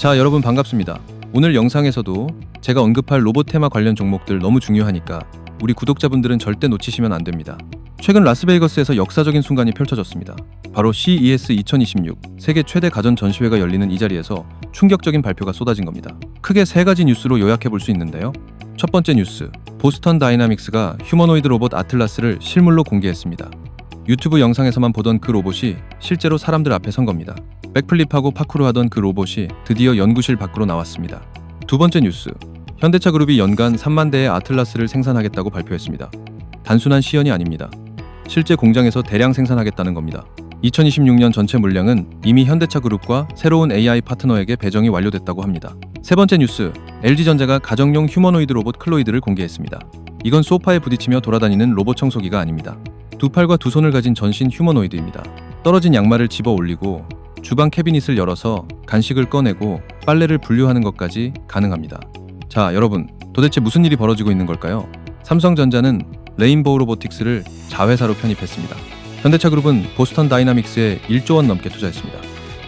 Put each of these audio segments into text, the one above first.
자, 여러분 반갑습니다. 오늘 영상에서도 제가 언급할 로봇 테마 관련 종목들 너무 중요하니까 우리 구독자분들은 절대 놓치시면 안 됩니다. 최근 라스베이거스에서 역사적인 순간이 펼쳐졌습니다. 바로 CES 2026 세계 최대 가전 전시회가 열리는 이 자리에서 충격적인 발표가 쏟아진 겁니다. 크게 세 가지 뉴스로 요약해 볼 수 있는데요. 첫 번째 뉴스, 보스턴 다이나믹스가 휴머노이드 로봇 아틀라스를 실물로 공개했습니다. 유튜브 영상에서만 보던 그 로봇이 실제로 사람들 앞에 선 겁니다. 백플립하고 파쿠르 하던 그 로봇이 드디어 연구실 밖으로 나왔습니다. 두 번째 뉴스, 현대차 그룹이 연간 3만 대의 아틀라스를 생산하겠다고 발표했습니다. 단순한 시연이 아닙니다. 실제 공장에서 대량 생산하겠다는 겁니다. 2026년 전체 물량은 이미 현대차 그룹과 새로운 AI 파트너에게 배정이 완료됐다고 합니다. 세 번째 뉴스, LG전자가 가정용 휴머노이드 로봇 클로이드를 공개했습니다. 이건 소파에 부딪히며 돌아다니는 로봇 청소기가 아닙니다. 두 팔과 두 손을 가진 전신 휴머노이드입니다. 떨어진 양말을 집어 올리고 주방 캐비닛을 열어서 간식을 꺼내고 빨래를 분류하는 것까지 가능합니다. 자, 여러분, 도대체 무슨 일이 벌어지고 있는 걸까요? 삼성전자는 레인보우 로보틱스를 자회사로 편입했습니다. 현대차 그룹은 보스턴 다이나믹스에 1조 원 넘게 투자했습니다.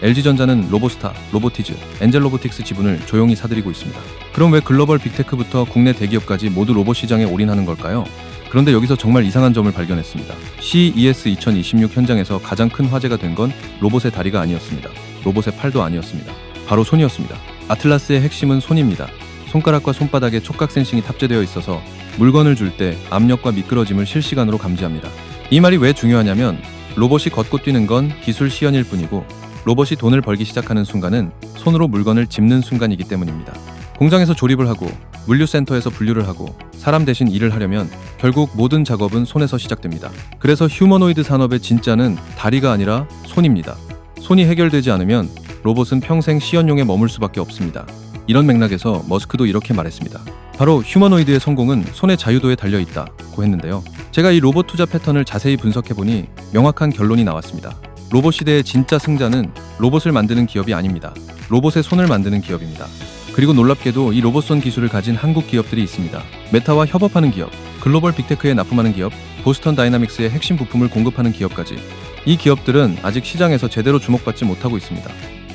LG전자는 로보스타, 로보티즈, 엔젤 로보틱스 지분을 조용히 사들이고 있습니다. 그럼 왜 글로벌 빅테크부터 국내 대기업까지 모두 로봇 시장에 올인하는 걸까요? 그런데 여기서 정말 이상한 점을 발견했습니다. CES 2026 현장에서 가장 큰 화제가 된 건 로봇의 다리가 아니었습니다. 로봇의 팔도 아니었습니다. 바로 손이었습니다. 아틀라스의 핵심은 손입니다. 손가락과 손바닥에 촉각 센싱이 탑재되어 있어서 물건을 줄 때 압력과 미끄러짐을 실시간으로 감지합니다. 이 말이 왜 중요하냐면 로봇이 걷고 뛰는 건 기술 시연일 뿐이고 로봇이 돈을 벌기 시작하는 순간은 손으로 물건을 짚는 순간이기 때문입니다. 공장에서 조립을 하고 물류센터에서 분류를 하고 사람 대신 일을 하려면 결국 모든 작업은 손에서 시작됩니다. 그래서 휴머노이드 산업의 진짜는 다리가 아니라 손입니다. 손이 해결되지 않으면 로봇은 평생 시연용에 머물 수밖에 없습니다. 이런 맥락에서 머스크도 이렇게 말했습니다. 바로 휴머노이드의 성공은 손의 자유도에 달려있다고 했는데요. 제가 이 로봇 투자 패턴을 자세히 분석해보니 명확한 결론이 나왔습니다. 로봇 시대의 진짜 승자는 로봇을 만드는 기업이 아닙니다. 로봇의 손을 만드는 기업입니다. 그리고 놀랍게도 이 로봇손 기술을 가진 한국 기업들이 있습니다. 메타와 협업하는 기업, 글로벌 빅테크에 납품하는 기업, 보스턴 다이나믹스의 핵심 부품을 공급하는 기업까지. 이 기업들은 아직 시장에서 제대로 주목받지 못하고 있습니다.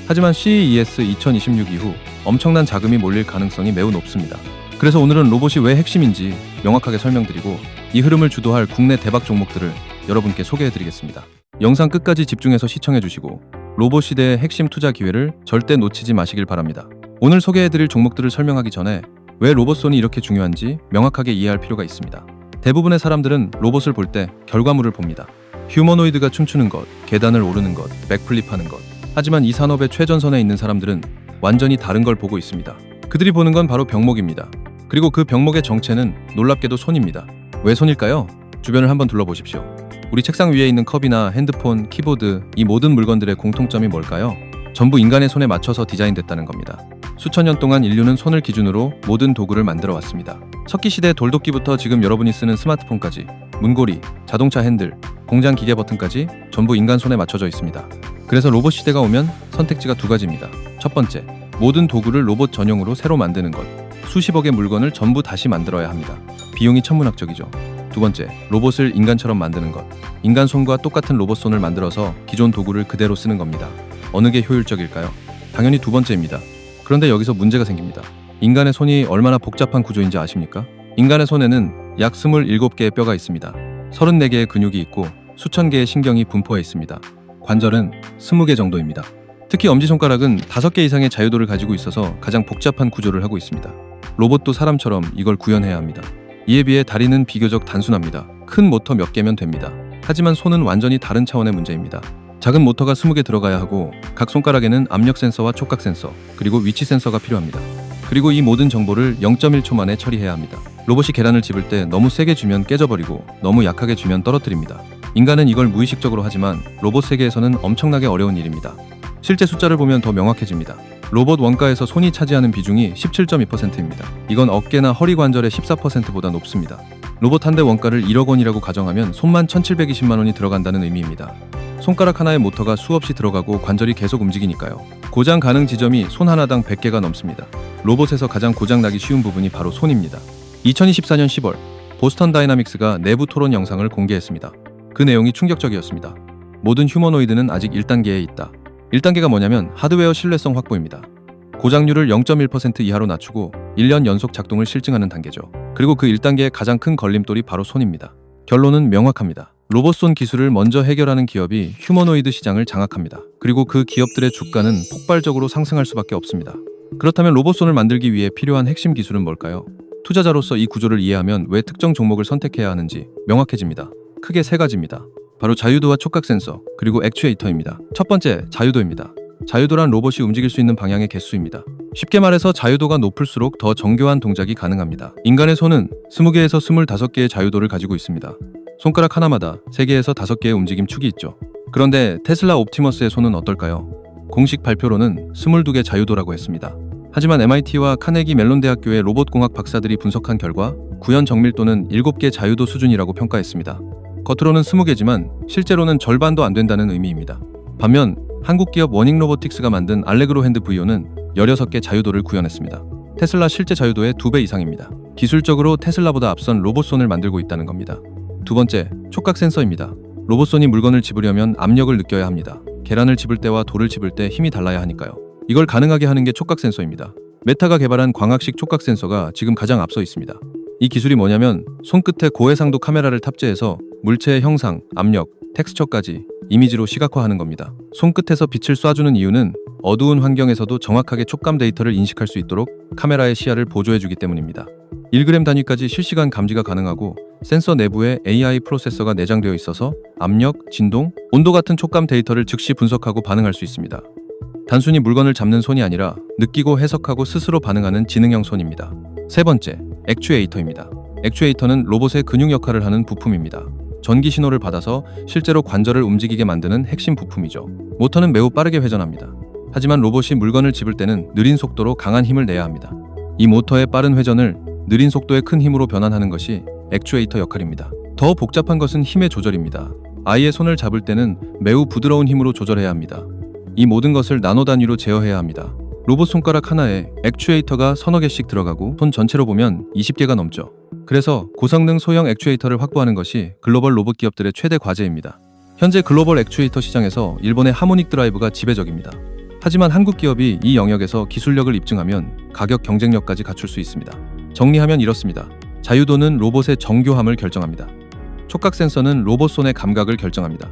하지만 CES 2026 이후 엄청난 자금이 몰릴 가능성이 매우 높습니다. 그래서 오늘은 로봇이 왜 핵심인지 명확하게 설명드리고 이 흐름을 주도할 국내 대박 종목들을 여러분께 소개해드리겠습니다. 영상 끝까지 집중해서 시청해주시고 로봇 시대의 핵심 투자 기회를 절대 놓치지 마시길 바랍니다. 오늘 소개해드릴 종목들을 설명하기 전에 왜 로봇손이 이렇게 중요한지 명확하게 이해할 필요가 있습니다. 대부분의 사람들은 로봇을 볼 때 결과물을 봅니다. 휴머노이드가 춤추는 것, 계단을 오르는 것, 백플립하는 것. 하지만 이 산업의 최전선에 있는 사람들은 완전히 다른 걸 보고 있습니다. 그들이 보는 건 바로 병목입니다. 그리고 그 병목의 정체는 놀랍게도 손입니다. 왜 손일까요? 주변을 한번 둘러보십시오. 우리 책상 위에 있는 컵이나 핸드폰, 키보드, 이 모든 물건들의 공통점이 뭘까요? 전부 인간의 손에 맞춰서 디자인됐다는 겁니다. 수천 년 동안 인류는 손을 기준으로 모든 도구를 만들어 왔습니다. 석기시대 돌도끼부터 지금 여러분이 쓰는 스마트폰까지, 문고리, 자동차 핸들, 공장 기계 버튼까지 전부 인간 손에 맞춰져 있습니다. 그래서 로봇 시대가 오면 선택지가 두 가지입니다. 첫 번째, 모든 도구를 로봇 전용으로 새로 만드는 것. 수십억의 물건을 전부 다시 만들어야 합니다. 비용이 천문학적이죠. 두 번째, 로봇을 인간처럼 만드는 것. 인간 손과 똑같은 로봇 손을 만들어서 기존 도구를 그대로 쓰는 겁니다. 어느 게 효율적일까요? 당연히 두 번째입니다. 그런데 여기서 문제가 생깁니다. 인간의 손이 얼마나 복잡한 구조인지 아십니까? 인간의 손에는 약 27개의 뼈가 있습니다. 34개의 근육이 있고 수천 개의 신경이 분포해 있습니다. 관절은 20개 정도입니다. 특히 엄지손가락은 5개 이상의 자유도를 가지고 있어서 가장 복잡한 구조를 하고 있습니다. 로봇도 사람처럼 이걸 구현해야 합니다. 이에 비해 다리는 비교적 단순합니다. 큰 모터 몇 개면 됩니다. 하지만 손은 완전히 다른 차원의 문제입니다. 작은 모터가 20개 들어가야 하고 각 손가락에는 압력 센서와 촉각 센서, 그리고 위치 센서가 필요합니다. 그리고 이 모든 정보를 0.1초 만에 처리해야 합니다. 로봇이 계란을 집을 때 너무 세게 주면 깨져버리고 너무 약하게 주면 떨어뜨립니다. 인간은 이걸 무의식적으로 하지만 로봇 세계에서는 엄청나게 어려운 일입니다. 실제 숫자를 보면 더 명확해집니다. 로봇 원가에서 손이 차지하는 비중이 17.2%입니다. 이건 어깨나 허리 관절의 14%보다 높습니다. 로봇 한 대 원가를 1억 원이라고 가정하면 손만 1,720만 원이 들어간다는 의미입니다. 손가락 하나의 모터가 수없이 들어가고 관절이 계속 움직이니까요. 고장 가능 지점이 손 하나당 100개가 넘습니다. 로봇에서 가장 고장 나기 쉬운 부분이 바로 손입니다. 2024년 10월 보스턴 다이나믹스가 내부 토론 영상을 공개했습니다. 그 내용이 충격적이었습니다. 모든 휴머노이드는 아직 1단계에 있다. 1단계가 뭐냐면 하드웨어 신뢰성 확보입니다. 고장률을 0.1% 이하로 낮추고 1년 연속 작동을 실증하는 단계죠. 그리고 그 1단계의 가장 큰 걸림돌이 바로 손입니다. 결론은 명확합니다. 로봇손 기술을 먼저 해결하는 기업이 휴머노이드 시장을 장악합니다. 그리고 그 기업들의 주가는 폭발적으로 상승할 수밖에 없습니다. 그렇다면 로봇손을 만들기 위해 필요한 핵심 기술은 뭘까요? 투자자로서 이 구조를 이해하면 왜 특정 종목을 선택해야 하는지 명확해집니다. 크게 세 가지입니다. 바로 자유도와 촉각 센서, 그리고 액추에이터입니다. 첫 번째, 자유도입니다. 자유도란 로봇이 움직일 수 있는 방향의 개수입니다. 쉽게 말해서 자유도가 높을수록 더 정교한 동작이 가능합니다. 인간의 손은 20개에서 25개의 자유도를 가지고 있습니다. 손가락 하나마다 3개에서 5개의 움직임 축이 있죠. 그런데 테슬라 옵티머스의 손은 어떨까요? 공식 발표로는 22개 자유도라고 했습니다. 하지만 MIT와 카네기 멜론 대학교의 로봇공학 박사들이 분석한 결과 구현 정밀도는 7개 자유도 수준이라고 평가했습니다. 겉으로는 20개지만 실제로는 절반도 안 된다는 의미입니다. 반면 한국 기업 워닝로보틱스가 만든 알레그로 핸드 VO는 16개 자유도를 구현했습니다. 테슬라 실제 자유도의 2배 이상입니다. 기술적으로 테슬라보다 앞선 로봇손을 만들고 있다는 겁니다. 두 번째, 촉각 센서입니다. 로봇손이 물건을 집으려면 압력을 느껴야 합니다. 계란을 집을 때와 돌을 집을 때 힘이 달라야 하니까요. 이걸 가능하게 하는 게 촉각 센서입니다. 메타가 개발한 광학식 촉각 센서가 지금 가장 앞서 있습니다. 이 기술이 뭐냐면 손끝에 고해상도 카메라를 탑재해서 물체의 형상, 압력, 텍스처까지 이미지로 시각화하는 겁니다. 손끝에서 빛을 쏴주는 이유는 어두운 환경에서도 정확하게 촉감 데이터를 인식할 수 있도록 카메라의 시야를 보조해주기 때문입니다. 1g 단위까지 실시간 감지가 가능하고 센서 내부에 AI 프로세서가 내장되어 있어서 압력, 진동, 온도 같은 촉감 데이터를 즉시 분석하고 반응할 수 있습니다. 단순히 물건을 잡는 손이 아니라 느끼고 해석하고 스스로 반응하는 지능형 손입니다. 세 번째, 액추에이터입니다. 액추에이터는 로봇의 근육 역할을 하는 부품입니다. 전기 신호를 받아서 실제로 관절을 움직이게 만드는 핵심 부품이죠. 모터는 매우 빠르게 회전합니다. 하지만 로봇이 물건을 집을 때는 느린 속도로 강한 힘을 내야 합니다. 이 모터의 빠른 회전을 느린 속도의 큰 힘으로 변환하는 것이 액추에이터 역할입니다. 더 복잡한 것은 힘의 조절입니다. 아이의 손을 잡을 때는 매우 부드러운 힘으로 조절해야 합니다. 이 모든 것을 나노 단위로 제어해야 합니다. 로봇 손가락 하나에 액추에이터가 서너 개씩 들어가고 손 전체로 보면 20개가 넘죠. 그래서 고성능 소형 액추에이터를 확보하는 것이 글로벌 로봇 기업들의 최대 과제입니다. 현재 글로벌 액추에이터 시장에서 일본의 하모닉 드라이브가 지배적입니다. 하지만 한국 기업이 이 영역에서 기술력을 입증하면 가격 경쟁력까지 갖출 수 있습니다. 정리하면 이렇습니다. 자유도는 로봇의 정교함을 결정합니다. 촉각 센서는 로봇 손의 감각을 결정합니다.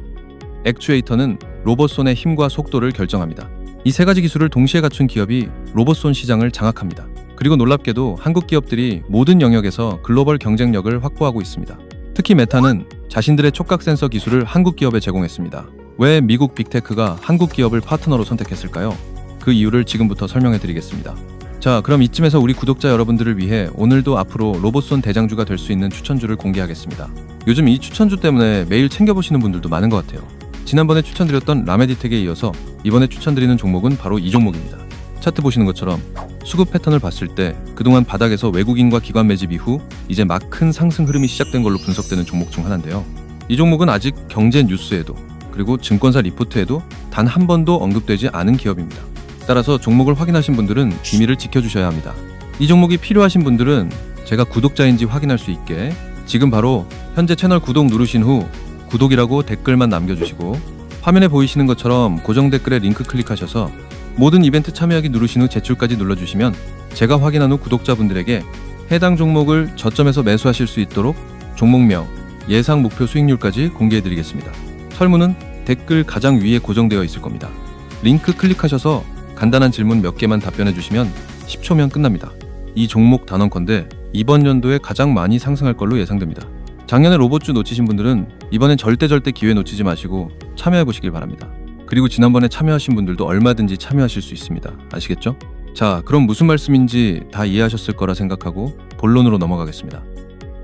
액추에이터는 로봇 손의 힘과 속도를 결정합니다. 이 세 가지 기술을 동시에 갖춘 기업이 로봇손 시장을 장악합니다. 그리고 놀랍게도 한국 기업들이 모든 영역에서 글로벌 경쟁력을 확보하고 있습니다. 특히 메타는 자신들의 촉각 센서 기술을 한국 기업에 제공했습니다. 왜 미국 빅테크가 한국 기업을 파트너로 선택했을까요? 그 이유를 지금부터 설명해 드리겠습니다. 자, 그럼 이쯤에서 우리 구독자 여러분들을 위해 오늘도 앞으로 로봇손 대장주가 될 수 있는 추천주를 공개하겠습니다. 요즘 이 추천주 때문에 매일 챙겨보시는 분들도 많은 것 같아요. 지난번에 추천드렸던 라메디텍에 이어서 이번에 추천드리는 종목은 바로 이 종목입니다. 차트 보시는 것처럼 수급 패턴을 봤을 때 그동안 바닥에서 외국인과 기관 매집 이후 이제 막 큰 상승 흐름이 시작된 걸로 분석되는 종목 중 하나인데요. 이 종목은 아직 경제 뉴스에도 그리고 증권사 리포트에도 단 한 번도 언급되지 않은 기업입니다. 따라서 종목을 확인하신 분들은 비밀을 지켜주셔야 합니다. 이 종목이 필요하신 분들은 제가 구독자인지 확인할 수 있게 지금 바로 현재 채널 구독 누르신 후 구독이라고 댓글만 남겨주시고 화면에 보이시는 것처럼 고정 댓글에 링크 클릭하셔서 모든 이벤트 참여하기 누르신 후 제출까지 눌러주시면 제가 확인한 후 구독자분들에게 해당 종목을 저점에서 매수하실 수 있도록 종목명, 예상 목표 수익률까지 공개해드리겠습니다. 설문은 댓글 가장 위에 고정되어 있을 겁니다. 링크 클릭하셔서 간단한 질문 몇 개만 답변해 주시면 10초면 끝납니다. 이 종목 단언컨대 이번 연도에 가장 많이 상승할 걸로 예상됩니다. 작년에 로봇주 놓치신 분들은 이번엔 절대 기회 놓치지 마시고 참여해 보시길 바랍니다. 그리고 지난번에 참여하신 분들도 얼마든지 참여하실 수 있습니다. 아시겠죠? 자, 그럼 무슨 말씀인지 다 이해하셨을 거라 생각하고 본론으로 넘어가겠습니다.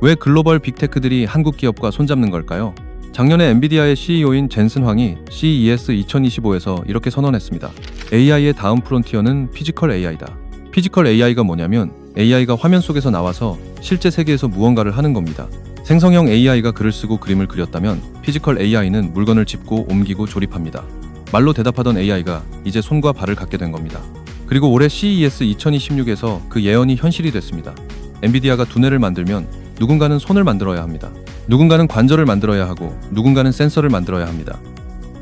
왜 글로벌 빅테크들이 한국 기업과 손잡는 걸까요? 작년에 엔비디아의 CEO인 젠슨 황이 CES 2025에서 이렇게 선언했습니다. AI의 다음 프론티어는 피지컬 AI다. 피지컬 AI가 뭐냐면 AI가 화면 속에서 나와서 실제 세계에서 무언가를 하는 겁니다. 생성형 AI가 글을 쓰고 그림을 그렸다면 피지컬 AI는 물건을 짚고 옮기고 조립합니다. 말로 대답하던 AI가 이제 손과 발을 갖게 된 겁니다. 그리고 올해 CES 2026에서 그 예언이 현실이 됐습니다. 엔비디아가 두뇌를 만들면 누군가는 손을 만들어야 합니다. 누군가는 관절을 만들어야 하고 누군가는 센서를 만들어야 합니다.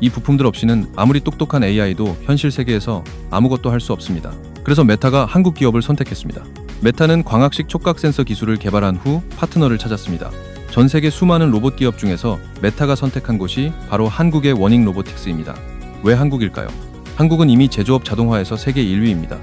이 부품들 없이는 아무리 똑똑한 AI도 현실 세계에서 아무것도 할 수 없습니다. 그래서 메타가 한국 기업을 선택했습니다. 메타는 광학식 촉각 센서 기술을 개발한 후 파트너를 찾았습니다. 전 세계 수많은 로봇 기업 중에서 메타가 선택한 곳이 바로 한국의 워닝 로보틱스입니다. 왜 한국일까요? 한국은 이미 제조업 자동화에서 세계 1위입니다.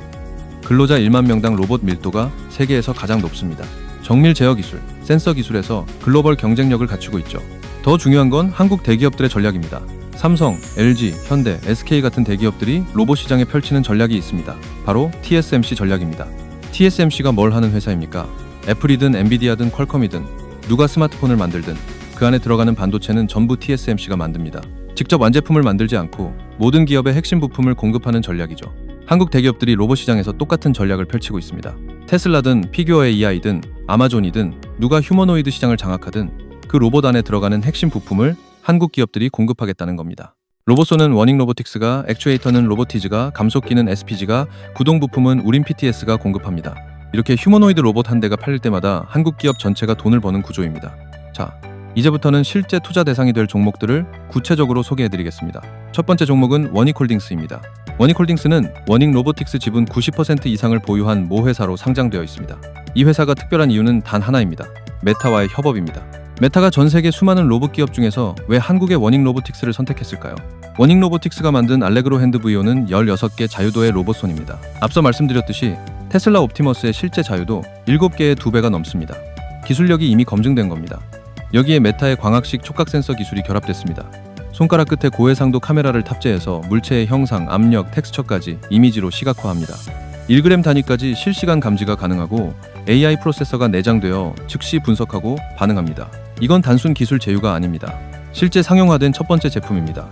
근로자 1만 명당 로봇 밀도가 세계에서 가장 높습니다. 정밀 제어 기술, 센서 기술에서 글로벌 경쟁력을 갖추고 있죠. 더 중요한 건 한국 대기업들의 전략입니다. 삼성, LG, 현대, SK 같은 대기업들이 로봇 시장에 펼치는 전략이 있습니다. 바로 TSMC 전략입니다. TSMC가 뭘 하는 회사입니까? 애플이든 엔비디아든 퀄컴이든 누가 스마트폰을 만들든 그 안에 들어가는 반도체는 전부 TSMC가 만듭니다. 직접 완제품을 만들지 않고 모든 기업의 핵심 부품을 공급하는 전략이죠. 한국 대기업들이 로봇 시장에서 똑같은 전략을 펼치고 있습니다. 테슬라든 피규어 AI든 아마존이든 누가 휴머노이드 시장을 장악하든 그 로봇 안에 들어가는 핵심 부품을 한국 기업들이 공급하겠다는 겁니다. 로봇소는 워닝 로보틱스가, 액추에이터는 로보티즈가, 감속기는 SPG가, 구동 부품은 우린 PTS가 공급합니다. 이렇게 휴머노이드 로봇 한 대가 팔릴 때마다 한국 기업 전체가 돈을 버는 구조입니다. 자, 이제부터는 실제 투자 대상이 될 종목들을 구체적으로 소개해드리겠습니다. 첫 번째 종목은 워닉홀딩스입니다. 워닉홀딩스는 워닝 로보틱스 지분 90% 이상을 보유한 모 회사로 상장되어 있습니다. 이 회사가 특별한 이유는 단 하나입니다. 메타와의 협업입니다. 메타가 전 세계 수많은 로봇 기업 중에서 왜 한국의 워닝 로보틱스를 선택했을까요? 워닝 로보틱스가 만든 알레그로 핸드 VO는 16개 자유도의 로봇손입니다. 앞서 말씀드렸듯이 테슬라 옵티머스의 실제 자유도 7개의 2배가 넘습니다. 기술력이 이미 검증된 겁니다. 여기에 메타의 광학식 촉각 센서 기술이 결합됐습니다. 손가락 끝에 고해상도 카메라를 탑재해서 물체의 형상, 압력, 텍스처까지 이미지로 시각화합니다. 1g 단위까지 실시간 감지가 가능하고 AI 프로세서가 내장되어 즉시 분석하고 반응합니다. 이건 단순 기술 제휴가 아닙니다. 실제 상용화된 첫 번째 제품입니다.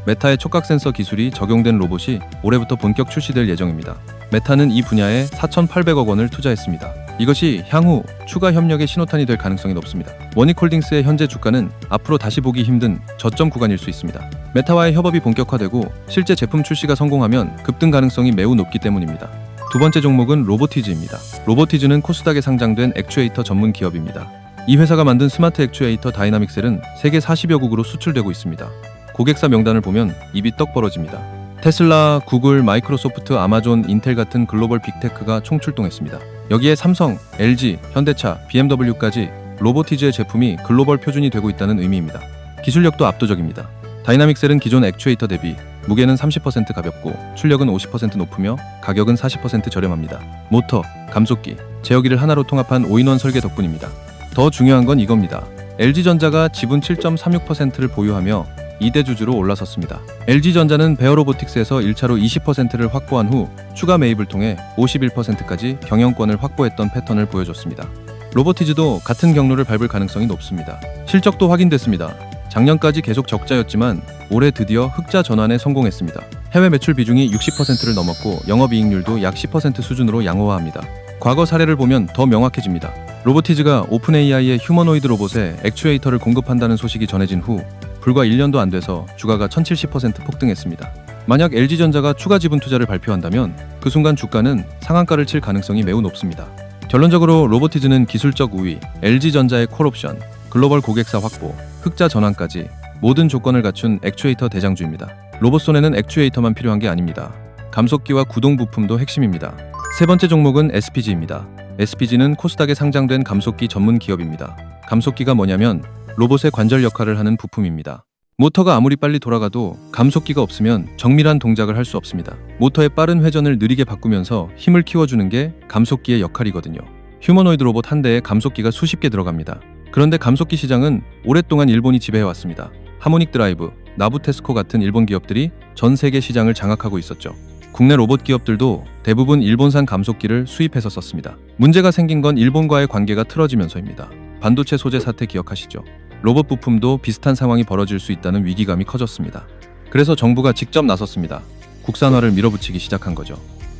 메타의 촉각 센서 기술이 적용된 로봇이 올해부터 본격 출시될 예정입니다. 메타는 이 분야에 4,800억 원을 투자했습니다. 이것이 향후 추가 협력의 신호탄이 될 가능성이 높습니다. 워닉홀딩스의 현재 주가는 앞으로 다시 보기 힘든 저점 구간일 수 있습니다. 메타와의 협업이 본격화되고 실제 제품 출시가 성공하면 급등 가능성이 매우 높기 때문입니다. 두 번째 종목은 로보티즈입니다. 로보티즈는 코스닥에 상장된 액추에이터 전문 기업입니다. 이 회사가 만든 스마트 액추에이터 다이나믹셀은 세계 40여국으로 수출되고 있습니다. 고객사 명단을 보면 입이 떡 벌어집니다. 테슬라, 구글, 마이크로소프트, 아마존, 인텔 같은 글로벌 빅테크가 총출동했습니다. 여기에 삼성, LG, 현대차, BMW까지 로보티즈의 제품이 글로벌 표준이 되고 있다는 의미입니다. 기술력도 압도적입니다. 다이나믹셀은 기존 액추에이터 대비 무게는 30% 가볍고 출력은 50% 높으며 가격은 40% 저렴합니다. 모터, 감속기, 제어기를 하나로 통합한 5인원 설계 덕분입니다. 더 중요한 건 이겁니다. LG전자가 지분 7.36%를 보유하며 2대 주주로 올라섰습니다. LG전자는 베어로보틱스에서 1차로 20%를 확보한 후 추가 매입을 통해 51%까지 경영권을 확보했던 패턴을 보여줬습니다. 로보티즈도 같은 경로를 밟을 가능성이 높습니다. 실적도 확인됐습니다. 작년까지 계속 적자였지만 올해 드디어 흑자 전환에 성공했습니다. 해외 매출 비중이 60%를 넘었고 영업이익률도 약 10% 수준으로 양호화합니다. 과거 사례를 보면 더 명확해집니다. 로보티즈가 오픈 AI의 휴머노이드 로봇에 액추에이터를 공급한다는 소식이 전해진 후 불과 1년도 안 돼서 주가가 1070% 폭등했습니다. 만약 LG전자가 추가 지분 투자를 발표한다면 그 순간 주가는 상한가를 칠 가능성이 매우 높습니다. 결론적으로 로보티즈는 기술적 우위, LG전자의 콜옵션, 글로벌 고객사 확보, 흑자 전환까지 모든 조건을 갖춘 액추에이터 대장주입니다. 로봇손에는 액추에이터만 필요한 게 아닙니다. 감속기와 구동 부품도 핵심입니다. 세 번째 종목은 SPG입니다. SPG는 코스닥에 상장된 감속기 전문 기업입니다. 감속기가 뭐냐면 로봇의 관절 역할을 하는 부품입니다. 모터가 아무리 빨리 돌아가도 감속기가 없으면 정밀한 동작을 할 수 없습니다. 모터의 빠른 회전을 느리게 바꾸면서 힘을 키워주는 게 감속기의 역할이거든요. 휴머노이드 로봇 한 대에 감속기가 수십 개 들어갑니다. 그런데 감속기 시장은 오랫동안 일본이 지배해왔습니다. 하모닉 드라이브, 나부테스코 같은 일본 기업들이 전 세계 시장을 장악하고 있었죠. 국내 로봇 기업들도 대부분 일본산 감속기를 수입해서 썼습니다. 문제가 생긴 건 일본과의 관계가 틀어지면서입니다. 반도체 소재 사태 기억하시죠? 로봇 부품도 비슷한 상황이 벌어질 수 있다는 위기감이 커졌습니다. 그래서 정부가 직접 나섰습니다. 국산화를 밀어붙이기 시작한 거죠.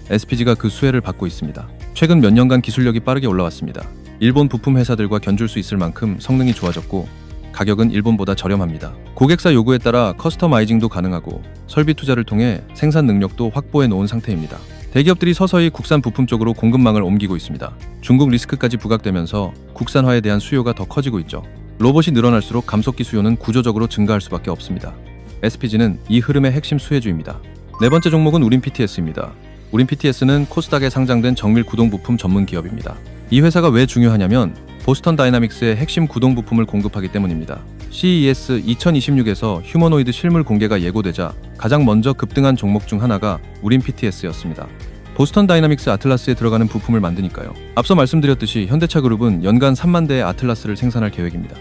SPG가 그 수혜를 받고 있습니다. 최근 몇 년간 기술력이 빠르게 올라왔습니다. 일본 부품 회사들과 견줄 수 있을 만큼 성능이 좋아졌고 가격은 일본보다 저렴합니다. 고객사 요구에 따라 커스터마이징도 가능하고 설비 투자를 통해 생산 능력도 확보해 놓은 상태입니다. 대기업들이 서서히 국산 부품 쪽으로 공급망을 옮기고 있습니다. 중국 리스크까지 부각되면서 국산화에 대한 수요가 더 커지고 있죠. 로봇이 늘어날수록 감속기 수요는 구조적으로 증가할 수밖에 없습니다. SPG는 이 흐름의 핵심 수혜주입니다. 네 번째 종목은 우린 PTS입니다. 우린 PTS는 코스닥에 상장된 정밀 구동 부품 전문 기업입니다. 이 회사가 왜 중요하냐면 보스턴 다이나믹스의 핵심 구동 부품을 공급하기 때문입니다. CES 2026에서 휴머노이드 실물 공개가 예고되자 가장 먼저 급등한 종목 중 하나가 우린 PTS였습니다. 보스턴 다이나믹스 아틀라스에 들어가는 부품을 만드니까요. 앞서 말씀드렸듯이 현대차 그룹은 연간 3만 대의 아틀라스를 생산할 계획입니다.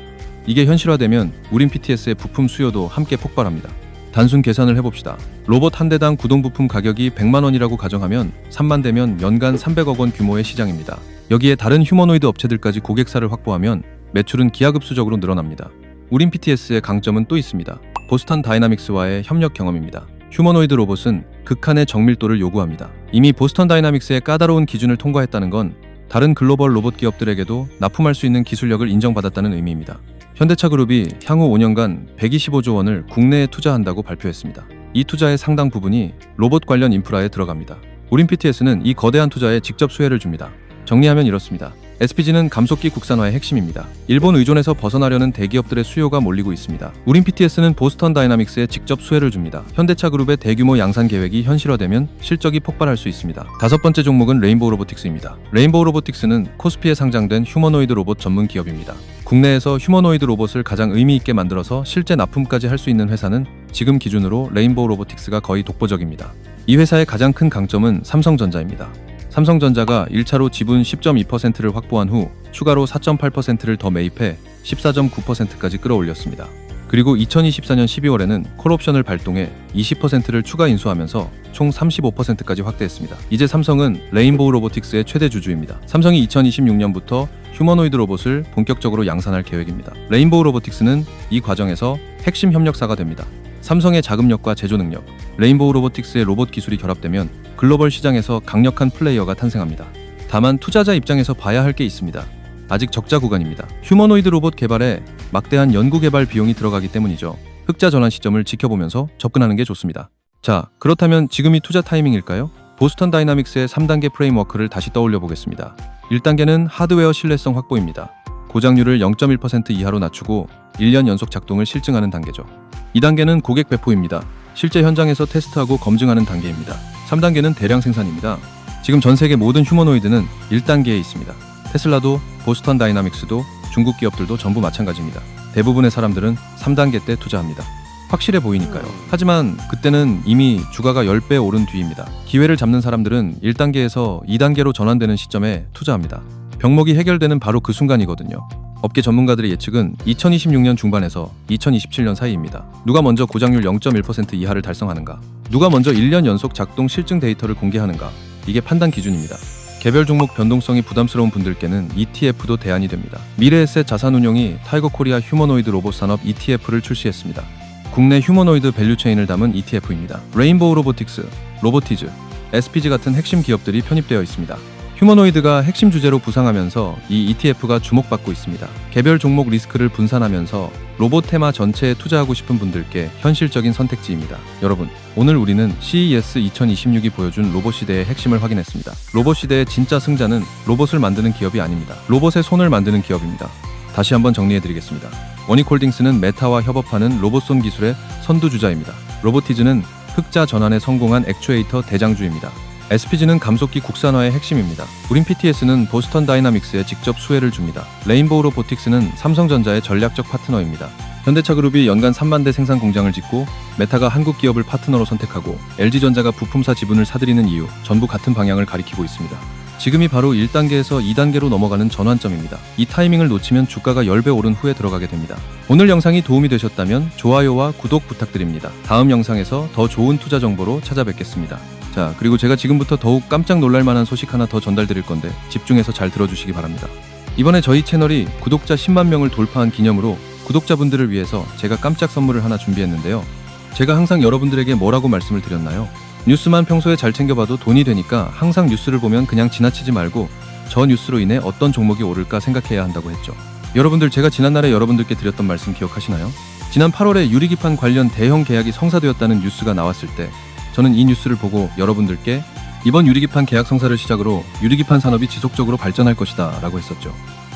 이게 현실화되면 우린 PTS의 부품 수요도 함께 폭발합니다. 단순 계산을 해봅시다. 로봇 한 대당 구동 부품 가격이 100만 원이라고 가정하면 3만 대면 연간 300억 원 규모의 시장입니다. 여기에 다른 휴머노이드 업체들까지 고객사를 확보하면 매출은 기하급수적으로 늘어납니다. 우린 PTS의 강점은 또 있습니다. 보스턴 다이나믹스와의 협력 경험입니다. 휴머노이드 로봇은 극한의 정밀도를 요구합니다. 이미 보스턴 다이나믹스의 까다로운 기준을 통과했다는 건 다른 글로벌 로봇 기업들에게도 납품할 수 있는 기술력을 인정받았다는 의미입니다. 현대차 그룹이 향후 5년간 125조 원을 국내에 투자한다고 발표했습니다. 이 투자의 상당 부분이 로봇 관련 인프라에 들어갑니다. 우린 PTS는 이 거대한 투자에 직접 수혜를 줍니다. 정리하면 이렇습니다. SPG는 감속기 국산화의 핵심입니다. 일본 의존에서 벗어나려는 대기업들의 수요가 몰리고 있습니다. 우린 PTS는 보스턴 다이나믹스에 직접 수혜를 줍니다. 현대차 그룹의 대규모 양산 계획이 현실화되면 실적이 폭발할 수 있습니다. 다섯 번째 종목은 레인보우 로보틱스입니다. 레인보우 로보틱스는 코스피에 상장된 휴머노이드 로봇 전문 기업입니다. 국내에서 휴머노이드 로봇을 가장 의미 있게 만들어서 실제 납품까지 할 수 있는 회사는 지금 기준으로 레인보우 로보틱스가 거의 독보적입니다. 이 회사의 가장 큰 강점은 삼성전자입니다. 삼성전자가 1차로 지분 10.2%를 확보한 후 추가로 4.8%를 더 매입해 14.9%까지 끌어올렸습니다. 그리고 2024년 12월에는 콜옵션을 발동해 20%를 추가 인수하면서 총 35%까지 확대했습니다. 이제 삼성은 레인보우 로보틱스의 최대 주주입니다. 삼성이 2026년부터 휴머노이드 로봇을 본격적으로 양산할 계획입니다. 레인보우 로보틱스는 이 과정에서 핵심 협력사가 됩니다. 삼성의 자금력과 제조 능력, 레인보우 로보틱스의 로봇 기술이 결합되면 글로벌 시장에서 강력한 플레이어가 탄생합니다. 다만 투자자 입장에서 봐야 할 게 있습니다. 아직 적자 구간입니다. 휴머노이드 로봇 개발에 막대한 연구 개발 비용이 들어가기 때문이죠. 흑자 전환 시점을 지켜보면서 접근하는 게 좋습니다. 자, 그렇다면 지금이 투자 타이밍일까요? 보스턴 다이나믹스의 3단계 프레임워크를 다시 떠올려 보겠습니다. 1단계는 하드웨어 신뢰성 확보입니다. 고장률을 0.1% 이하로 낮추고 1년 연속 작동을 실증하는 단계죠. 2단계는 고객 배포입니다. 실제 현장에서 테스트하고 검증하는 단계입니다. 3단계는 대량 생산입니다. 지금 전 세계 모든 휴머노이드는 1단계에 있습니다. 테슬라도 보스턴 다이나믹스도 중국 기업들도 전부 마찬가지입니다. 대부분의 사람들은 3단계 때 투자합니다. 확실해 보이니까요. 하지만 그때는 이미 주가가 10배 오른 뒤입니다. 기회를 잡는 사람들은 1단계에서 2단계로 전환되는 시점에 투자합니다. 병목이 해결되는 바로 그 순간이거든요. 업계 전문가들의 예측은 2026년 중반에서 2027년 사이입니다. 누가 먼저 고장률 0.1% 이하를 달성하는가? 누가 먼저 1년 연속 작동 실증 데이터를 공개하는가? 이게 판단 기준입니다. 개별 종목 변동성이 부담스러운 분들께는 ETF도 대안이 됩니다. 미래에셋 자산운용이 타이거 코리아 휴머노이드 로봇 산업 ETF를 출시했습니다. 국내 휴머노이드 밸류체인을 담은 ETF입니다. 레인보우 로보틱스, 로보티즈, SPG 같은 핵심 기업들이 편입되어 있습니다. 휴머노이드가 핵심 주제로 부상하면서 이 ETF가 주목받고 있습니다. 개별 종목 리스크를 분산하면서 로봇 테마 전체에 투자하고 싶은 분들께 현실적인 선택지입니다. 여러분, 오늘 우리는 CES 2026이 보여준 로봇 시대의 핵심을 확인했습니다. 로봇 시대의 진짜 승자는 로봇을 만드는 기업이 아닙니다. 로봇의 손을 만드는 기업입니다. 다시 한번 정리해드리겠습니다. 원익홀딩스는 메타와 협업하는 로봇손 기술의 선두주자입니다. 로보티즈는 흑자 전환에 성공한 액추에이터 대장주입니다. SPG는 감속기 국산화의 핵심입니다. 우린 PTS는 보스턴 다이나믹스에 직접 수혜를 줍니다. 레인보우 로보틱스는 삼성전자의 전략적 파트너입니다. 현대차 그룹이 연간 3만 대 생산 공장을 짓고 메타가 한국 기업을 파트너로 선택하고 LG전자가 부품사 지분을 사들이는 이유 전부 같은 방향을 가리키고 있습니다. 지금이 바로 1단계에서 2단계로 넘어가는 전환점입니다. 이 타이밍을 놓치면 주가가 10배 오른 후에 들어가게 됩니다. 오늘 영상이 도움이 되셨다면 좋아요와 구독 부탁드립니다. 다음 영상에서 더 좋은 투자 정보로 찾아뵙겠습니다. 자, 그리고 제가 지금부터 더욱 깜짝 놀랄 만한 소식 하나 더 전달드릴 건데 집중해서 잘 들어주시기 바랍니다. 이번에 저희 채널이 구독자 10만 명을 돌파한 기념으로 구독자분들을 위해서 제가 깜짝 선물을 하나 준비했는데요. 제가 항상 여러분들에게 뭐라고 말씀을 드렸나요? 뉴스만 평소에 잘 챙겨봐도 돈이 되니까 항상 뉴스를 보면 그냥 지나치지 말고 저 뉴스로 인해 어떤 종목이 오를까 생각해야 한다고 했죠. 여러분들, 제가 지난날에 여러분들께 드렸던 말씀 기억하시나요? 지난 8월에 유리기판 관련 대형 계약이 성사되었다는 뉴스가 나왔을 때 저는 이 뉴스를 보고 여러분들께 이번 유리기판 계약 성사를 시작으로 유리기판 산업이 지속적으로 발전할 것이다 라고 했었죠.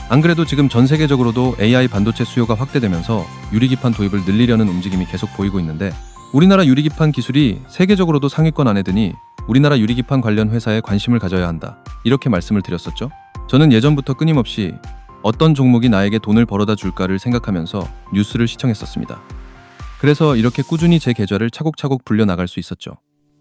안 그래도 지금 전 세계적으로도 AI 반도체 수요가 확대되면서 유리기판 도입을 늘리려는 움직임이 계속 보이고 있는데 우리나라 유리기판 기술이 세계적으로도 상위권 안에 드니 우리나라 유리기판 관련 회사에 관심을 가져야 한다. 이렇게 말씀을 드렸었죠. 저는 예전부터 끊임없이 어떤 종목이 나에게 돈을 벌어다 줄까를 생각하면서 뉴스를 시청했었습니다. 그래서 이렇게 꾸준히 제 계좌를 차곡차곡 불려나갈 수 있었죠.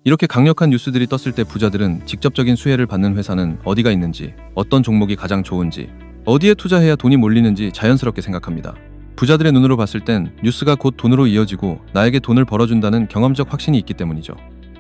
이렇게 강력한 뉴스들이 떴을 때 부자들은 직접적인 수혜를 받는 회사는 어디가 있는지, 어떤 종목이 가장 좋은지, 어디에 투자해야 돈이 몰리는지 자연스럽게 생각합니다. 부자들의 눈으로 봤을 땐 뉴스가 곧 돈으로 이어지고 나에게 돈을 벌어준다는 경험적 확신이 있기 때문이죠.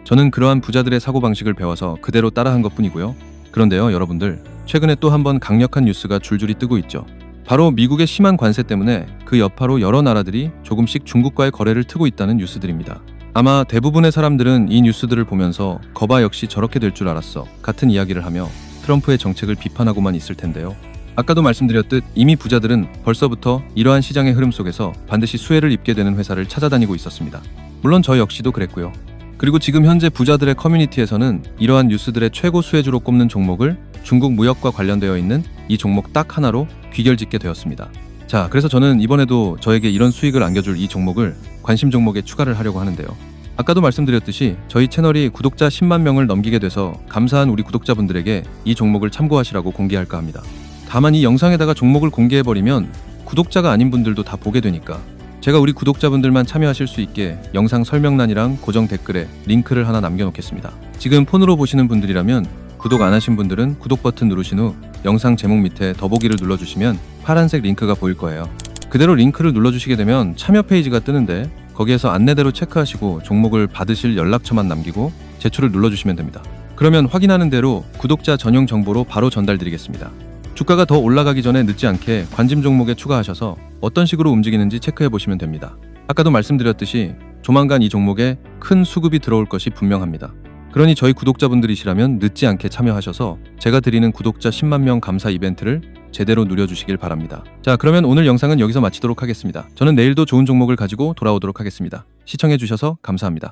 저는 그러한 부자들의 사고방식을 배워서 그대로 따라한 것뿐이고요. 그런데요, 여러분들, 최근에 또 한 번 강력한 뉴스가 줄줄이 뜨고 있죠. 바로 미국의 심한 관세 때문에 그 여파로 여러 나라들이 조금씩 중국과의 거래를 트고 있다는 뉴스들입니다. 아마 대부분의 사람들은 이 뉴스들을 보면서 거봐 역시 저렇게 될 줄 알았어 같은 이야기를 하며 트럼프의 정책을 비판하고만 있을 텐데요. 아까도 말씀드렸듯 이미 부자들은 벌써부터 이러한 시장의 흐름 속에서 반드시 수혜를 입게 되는 회사를 찾아다니고 있었습니다. 물론 저 역시도 그랬고요. 그리고 지금 현재 부자들의 커뮤니티에서는 이러한 뉴스들의 최고 수혜주로 꼽는 종목을 중국 무역과 관련되어 있는 이 종목 딱 하나로 귀결짓게 되었습니다. 자, 그래서 저는 이번에도 저에게 이런 수익을 안겨줄 이 종목을 관심 종목에 추가를 하려고 하는데요. 아까도 말씀드렸듯이 저희 채널이 구독자 10만 명을 넘기게 돼서 감사한 우리 구독자분들에게 이 종목을 참고하시라고 공개할까 합니다. 다만 이 영상에다가 종목을 공개해버리면 구독자가 아닌 분들도 다 보게 되니까 제가 우리 구독자분들만 참여하실 수 있게 영상 설명란이랑 고정 댓글에 링크를 하나 남겨놓겠습니다. 지금 폰으로 보시는 분들이라면 구독 안 하신 분들은 구독 버튼 누르신 후 영상 제목 밑에 더보기를 눌러주시면 파란색 링크가 보일 거예요. 그대로 링크를 눌러주시게 되면 참여 페이지가 뜨는데 거기에서 안내대로 체크하시고 종목을 받으실 연락처만 남기고 제출을 눌러주시면 됩니다. 그러면 확인하는 대로 구독자 전용 정보로 바로 전달드리겠습니다. 주가가 더 올라가기 전에 늦지 않게 관심 종목에 추가하셔서 어떤 식으로 움직이는지 체크해 보시면 됩니다. 아까도 말씀드렸듯이 조만간 이 종목에 큰 수급이 들어올 것이 분명합니다. 그러니 저희 구독자분들이시라면 늦지 않게 참여하셔서 제가 드리는 구독자 10만 명 감사 이벤트를 제대로 누려주시길 바랍니다. 자, 그러면 오늘 영상은 여기서 마치도록 하겠습니다. 저는 내일도 좋은 종목을 가지고 돌아오도록 하겠습니다. 시청해 주셔서 감사합니다.